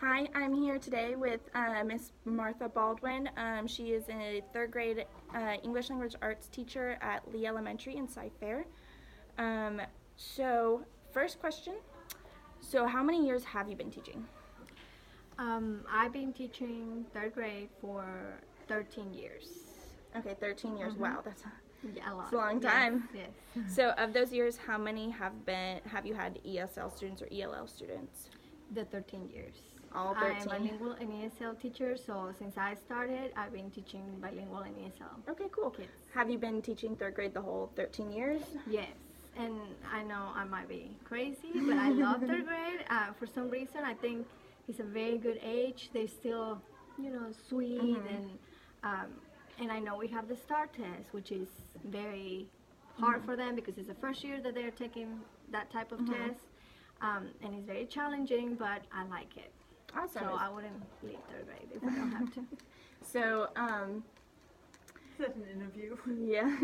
Hi, I'm here today with Miss Martha Baldwin. She is a third grade English language arts teacher at Lee Elementary in Cy-Fair. So, first question. So, how many years have you been teaching? I've been teaching third grade for 13 years. Okay, 13 years. Wow, that's Yeah, a lot. a long time. Yes. So, of those years, how many have you had ESL students or ELL students? The 13 years. All I'm 13. bilingual and ESL teacher, so since I started, I've been teaching bilingual and ESL. Okay, cool. Kids. Have you been teaching third grade the whole 13 years? Yes, and I know I might be crazy, but I love third grade. For some reason, I think it's a very good age. They're still, sweet and I know we have the STAR test, which is very hard for them because it's the first year that they're taking that type of test, and it's very challenging, but I like it. Awesome. So I wouldn't leave third grade if I don't have to. So, Is that an interview? yeah.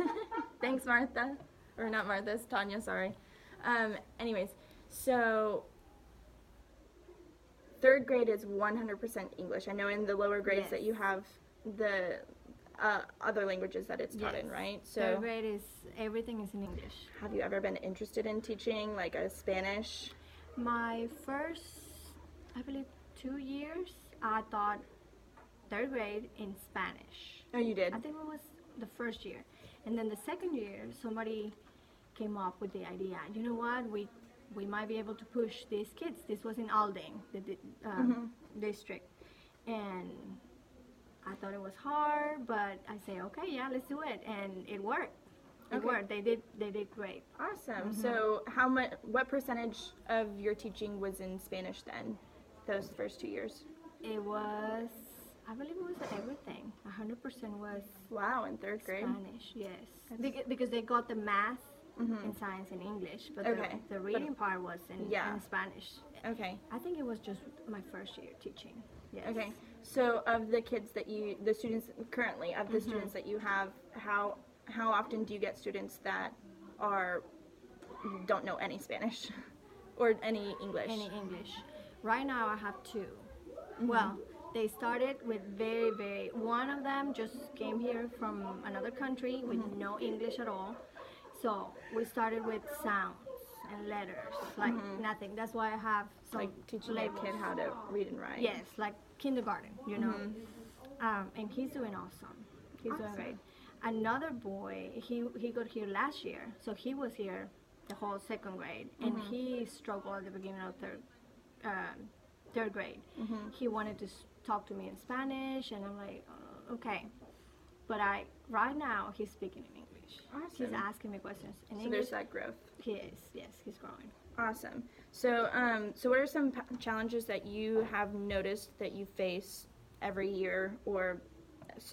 Thanks, Martha. Or not Martha, it's Tanya, sorry. Anyways, so third grade is 100% English. I know in the lower grades that Yes. you have the other languages that it's taught in, Yes. right? Third So, grade is everything is in English. have you ever been interested in teaching like a Spanish? My first, I believe, 2 years, I taught third grade in Spanish. Oh, you did? I think it was the first year. And then the second year, somebody came up with the idea, you know what, we might be able to push these kids. This was in Alding, the district. And I thought it was hard, but I say, okay, yeah, let's do it. And it worked. It Okay. worked. They did great. Awesome. So, what percentage of your teaching was in Spanish then, those first 2 years? It was, I believe it was everything. 100% was Wow, in third grade? Spanish, yes. Because they got the math and science in English, but Okay. the reading part was in Spanish. Okay. I think it was just my first year teaching. Yes. Okay. So, of the kids the students currently, of the students that you have, how often do you get students that don't know any Spanish or any English? Any English. Right now I have two. Well, they started with one of them just came here from another country with no English at all. So we started with sounds and letters, like nothing. That's why I have some Like teaching labels. a kid how to read and write. Yes, like kindergarten, and he's doing awesome. He's doing Awesome. great. Another boy, he got here last year, so he was here the whole second grade, and he struggled at the beginning of third grade. He wanted to talk to me in Spanish, and I'm like, okay. But right now he's speaking in English. He's Awesome. asking me questions in So English. there's that growth. He is, yes, he's growing. Awesome. So, so what are some challenges that you have noticed that you face every year or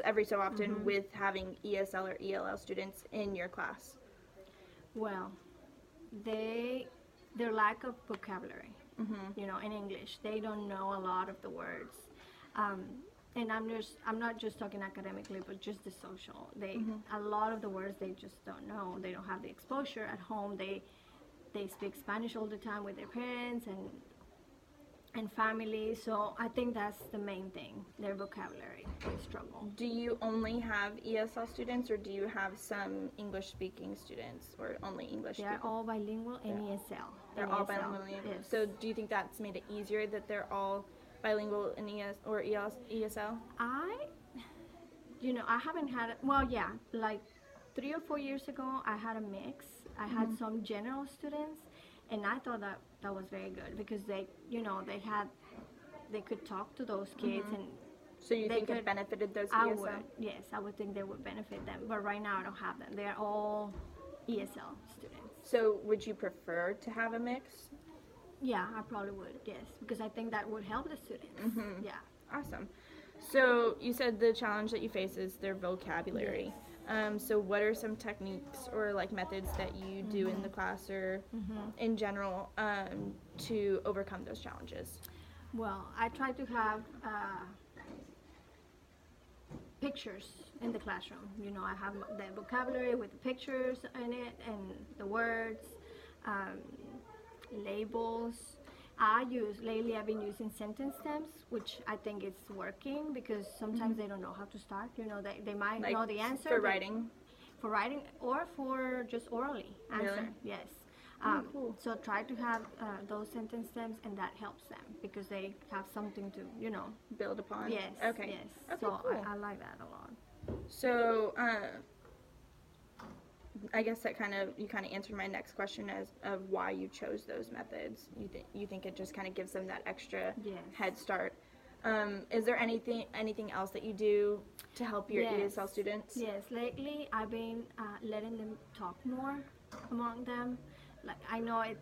every so often with having ESL or ELL students in your class? Well, their lack of vocabulary, in English. They don't know a lot of the words. And I'm not just talking academically, but just the social. A lot of the words they just don't know. They don't have the exposure at home. They speak Spanish all the time with their parents and family. So I think that's the main thing. Their vocabulary, they struggle. Do you only have ESL students or do you have some English-speaking students or only English They're speaking? all bilingual and ESL. They're all bilingual. Yes. So do you think that's made it easier that they're all bilingual in ESL? I haven't had, like 3 or 4 years ago, I had a mix. I had some general students, and I thought that was very good because they could talk to those kids, and So you they think could- it benefited those I ESL? would, yes, I would think they would benefit them. But right now, I don't have them. They're all ESL students. So would you prefer to have a mix? Yeah, I probably would, yes, because I think that would help the students. Yeah. Awesome. So you said the challenge that you face is their vocabulary. So what are some techniques or like methods that you do in the class or in general to overcome those challenges? Well, I try to have pictures in the classroom. I have the vocabulary with the pictures in it and the words, labels. Lately I've been using sentence stems, which I think it's working because sometimes they don't know how to start. You know, they might Like know the answer. for writing? For writing or for just orally answer. Really? Yes. Cool. So try to have those sentence stems, and that helps them because they have something to, Build upon? Yes. Okay. Yes. Okay, So cool. I like that a lot. So, I guess that you kind of answered my next question of why you chose those methods. You think it just kind of gives them that extra Yes. head start. Is there anything else that you do to help your Yes. ESL students? Yes. Lately I've been letting them talk more among them. Like I know it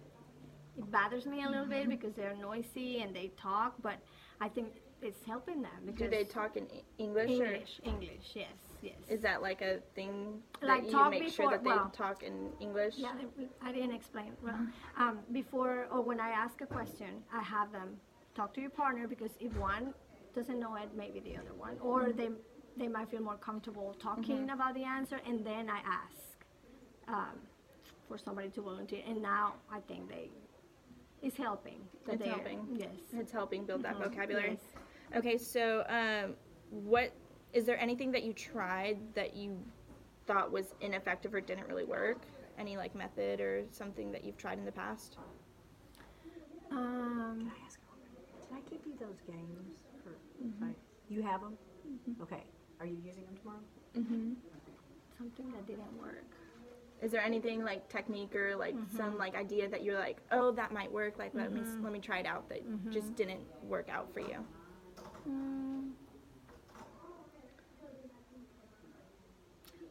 bothers me a little bit because they're noisy and they talk, but I think it's helping them because Do they talk in English? English, yes, yes. Is that like a thing Like that you talk make sure before- that they well, talk in English? Yeah, I didn't explain. Well, before or when I ask a question, I have them talk to your partner because if one doesn't know it, maybe the other one, or they might feel more comfortable talking about the answer, and then I ask for somebody to volunteer. And now I think it's helping. It's helping. Yes. It's helping build that vocabulary. Yes. Okay, so what is there anything that you tried that you thought was ineffective or didn't really work? Any like method or something that you've tried in the past? Can I ask Can I give you those games for like, you have them? Okay. Are you using them tomorrow? Something that didn't work. Is there anything like technique or like some like idea that you're like, oh, that might work, like let me try it out, that just didn't work out for you?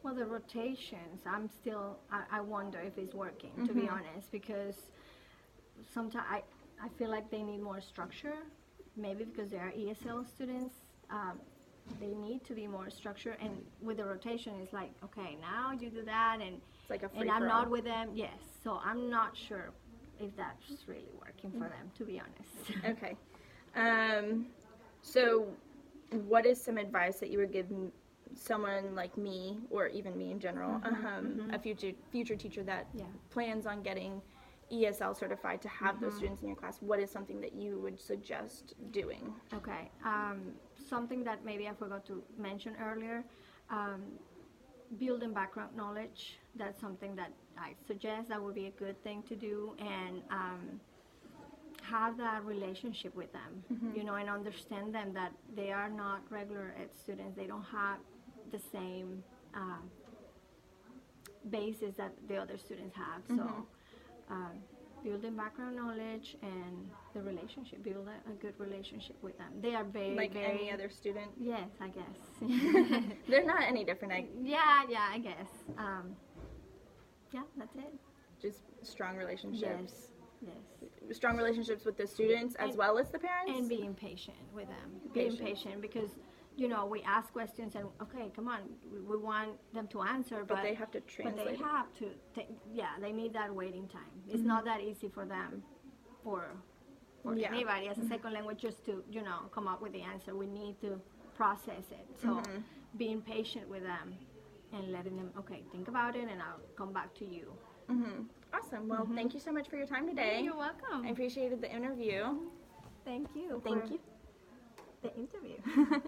Well, the rotations, I wonder if it's working, to be honest, because sometimes I feel like they need more structure, maybe because they are ESL students. They need to be more structured, and with the rotation, it's like, okay, now you do that, and It's like a free and I'm for not all. with them, yes. So I'm not sure if that's really working for them, to be honest. Okay. So what is some advice that you would give someone like me, or even me in general, a future teacher that Yeah. plans on getting ESL certified to have those students in your class? What is something that you would suggest doing? Okay. Something that maybe I forgot to mention earlier, building background knowledge. That's something that I suggest that would be a good thing to do, and have that relationship with them, and understand them that they are not regular ed students. They don't have the same basis that the other students have. So building background knowledge and the relationship, build a good relationship with them. They are very, Like very, any other student? yes, I guess. They're not any different. Yeah, I guess. Yeah, that's it. Just strong relationships. Yes. Strong relationships with the students as well as the parents? And being patient with them. Being patient because, we ask questions and, okay, come on, we want them to answer, But they have to but translate. they have to, they need that waiting time. It's not that easy for them or Yeah. anybody as a second language just to, come up with the answer. We need to process it. So being patient with them and letting them, okay, think about it and I'll come back to you. Awesome. Well, thank you so much for your time today. You're welcome. I appreciated the interview. Thank you. Thank for you. The interview.